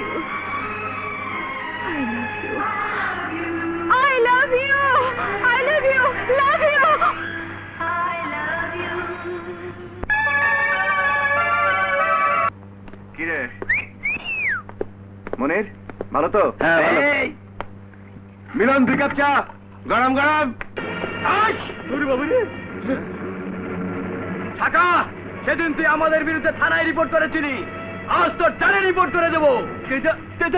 you. I love you. I love you. I love you. Love you. I love you. কিরে মনির ভালো তো? হ্যাঁ মিলন 2 cup চা গরম গরম। ঢাকা, সেদিন তুই আমাদের বিরুদ্ধে থানায় রিপোর্ট করেছিলি, আজ তোর টানে রিপোর্ট করে দেবো।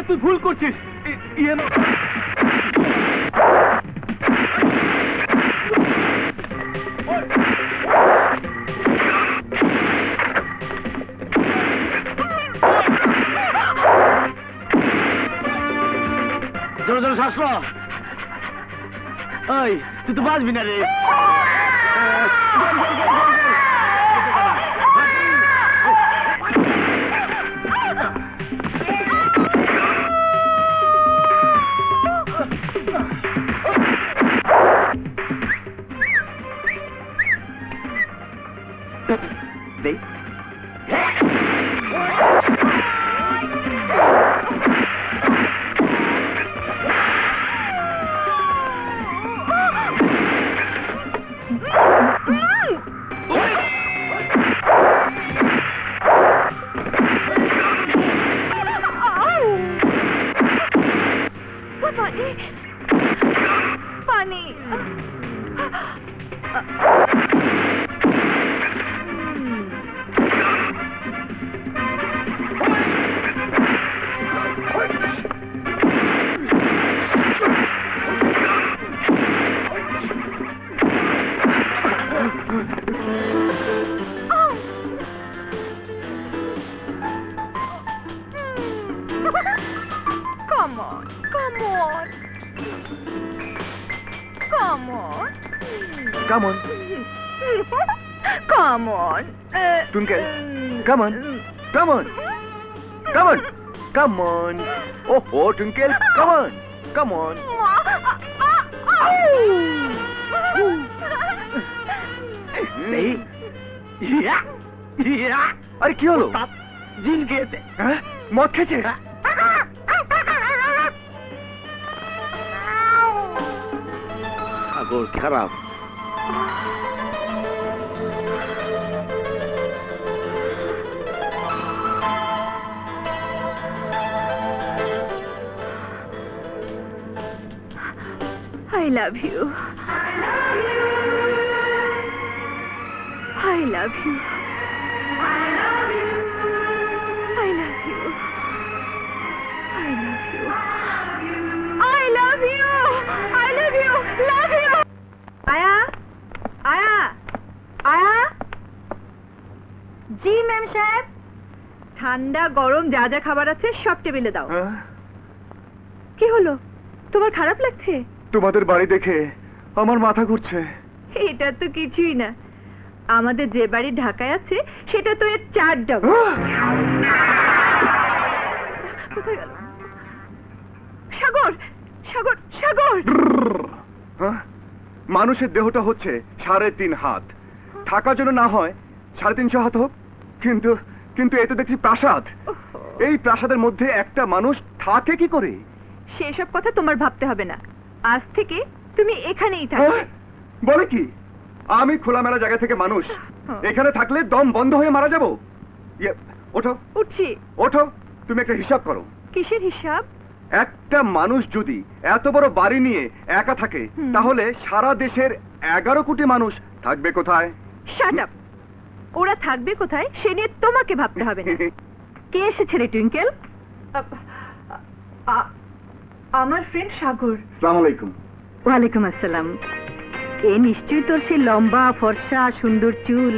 তুই ভুল করছিস। জোরে জোরে শ্বাস লো। ওই তুই তো বাঁচবি না রে। Come on. Come on. Twinkle. Come on. Come on. Come on. Come on. Oh, Twinkle. Come on. Come on. আরে কি হলো? জিন খেয়েছে। হ্যাঁ, মদ খেয়েছে। সাগর খারাপ। I love you. I love you. I love you. I love you. I love you. I love you. I love you. Love you. Aya. Aya. Aya. G ma'am সাহেব, ঠান্ডা গরম যা যা খাবার আছে সব টেবিলে দাও। কি হলো, তোমার খারাপ লাগছে? তোমাদের বাড়ি দেখে আমার মাথা ঘুরছে। এটা তো কিছুই না, আমাদের যে বাড়ি ঢাকায় আছে সেটা তো এর 4 ডাবল। সাগর, সাগর, সাগর। মানুষের দেহটা হচ্ছে 3.5 হাত, থাকার জন্য না হয় 350 হাত হোক, কিন্তু কিন্তু এতে দেখছি প্রাসাদ। এই প্রাসাদের মধ্যে একটা মানুষ থাকে কি করে? সেসব কথা তোমার ভাবতে হবে না, আজ থেকে তুমি এখানেই থাকবে। বলে কি? আমি খোলামেলা জায়গা থেকে মানুষ, এখানে থাকলে দম বন্ধ হয়ে মারা যাবো? ওঠো। উঠছি। ওঠো, তুমি একটা হিসাব করো। কিসের হিসাব? একটা মানুষ যদি এত বড় বাড়ি নিয়ে একা থাকে, তাহলে সারা দেশের 11 কোটি মানুষ থাকবে কোথায়? Shut up. ওরা থাকবে কোথায় সে নিয়ে তোমাকে ভাবতে হবে না। কে এসেছে রে টুইঙ্কেল? আমার ফ্রেন্ড সাগর। আসসালামু আলাইকুম। ওয়ালাইকুম আসসালাম। এ নিশ্চয়ই তোর সেই লম্বা ফর্সা সুন্দর চুল,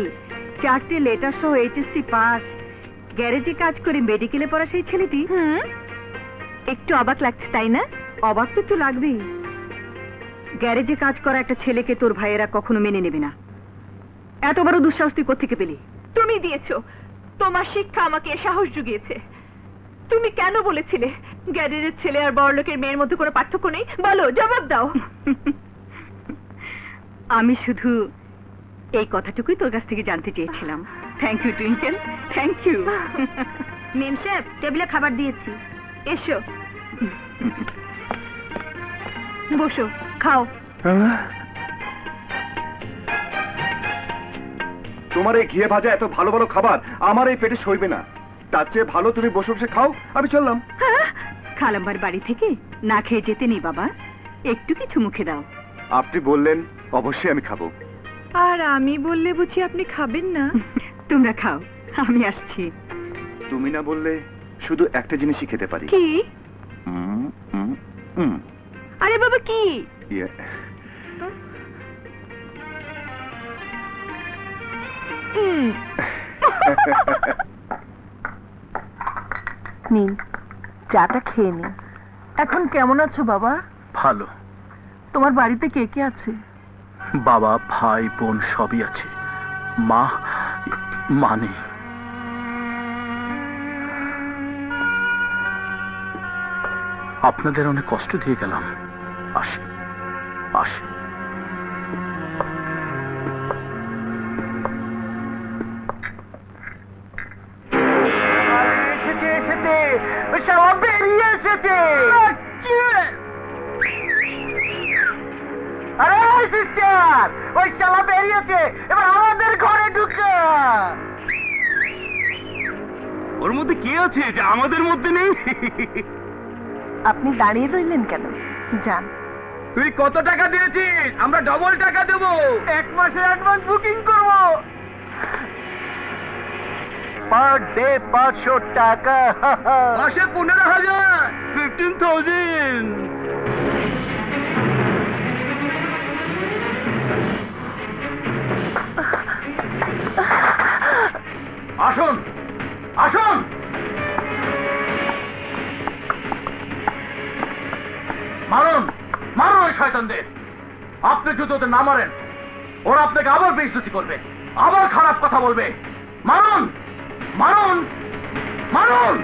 4টে লেটার সহ এইচএসসি পাস, গ্যারেজে কাজ করে মেডিকেলে পড়া সেই ছেলেটি। একটু অবাক লাগছে তাই না? অবাক তো লাগবেই, গ্যারেজে কাজ করা একটা ছেলেকে তোর ভাইয়েরা কখনো মেনে নেবে না। এত বড় দুঃসাহস তুই কোত্থেকে পেলি? তুমি দিয়েছো, তোমার শিক্ষা আমাকে সাহস জুগিয়েছে। তুমি কেন বলেছিলে গ্যারেজের ছেলে আর বড়লোকের মেয়ের মধ্যে কোনো পার্থক্য নেই? বলো, জবাব দাও। আমি শুধু এই কথাটুকুই তোর কাছ থেকে জানতে চেয়েছিলাম। Thank you Twinkle, thank you. Memsahib, টেবিলে খাবার দিয়েছি। এসো বসো খাও। তোমার এই ঘিয়ে ভাজা এত ভালো ভালো খাবার আমার এই পেটে সইবে না। তার চেয়ে ভালো তুমি বসে বসে খাও, আমি চললাম। খালাম্বার বাড়ি থেকে না খেয়ে যেতে নেই বাবা, একটু কিছু মুখে দাও। আপনি বললেন অবশ্যই আমি খাবো। আর আমি বললে বুঝি আপনি খাবেন না? তোমরা খাও, আমি আসছি। তুমি না বললে শুধু একটা জিনিসই খেতে পারি। কি? উম, উম, উম। আরে বাবা কি? ইয়ে, নিন চাটা খেয়ে নিন। এখন কেমন আছো বাবা? ভালো। তোমার বাড়িতে কে কে আছে? বাবা, ভাই, বোন সবই আছে। মা মা নেই। আপনাদের অনেক কষ্ট দিয়ে গেলাম। আসি আসি। বেরিয়ে এসেছে। আরে সিস্টার, ওই শালা বেরিয়েছে, এবার আমাদের ঘরে ঢুকে। ওর মধ্যে কি আছে যে আমাদের মধ্যে নেই? আপনি দাঁড়িয়ে রইলেন কেন? যান। তুই কত টাকা দিয়েছিস? আমরা ডবল টাকা দেবো। 1 মাসের অ্যাডভান্স বুকিং করবো। পার ডে 500 টাকা, মাসে 15,000, 15,000। আসুন আসুন। মারুন মারুন ওই শয়তানদের। আপনি যদি ওদের না মারেন, ওরা আপনাকে আবার বেইজ্জতি করবে, আবার খারাপ কথা বলবে। মারুন মারুন মারুন।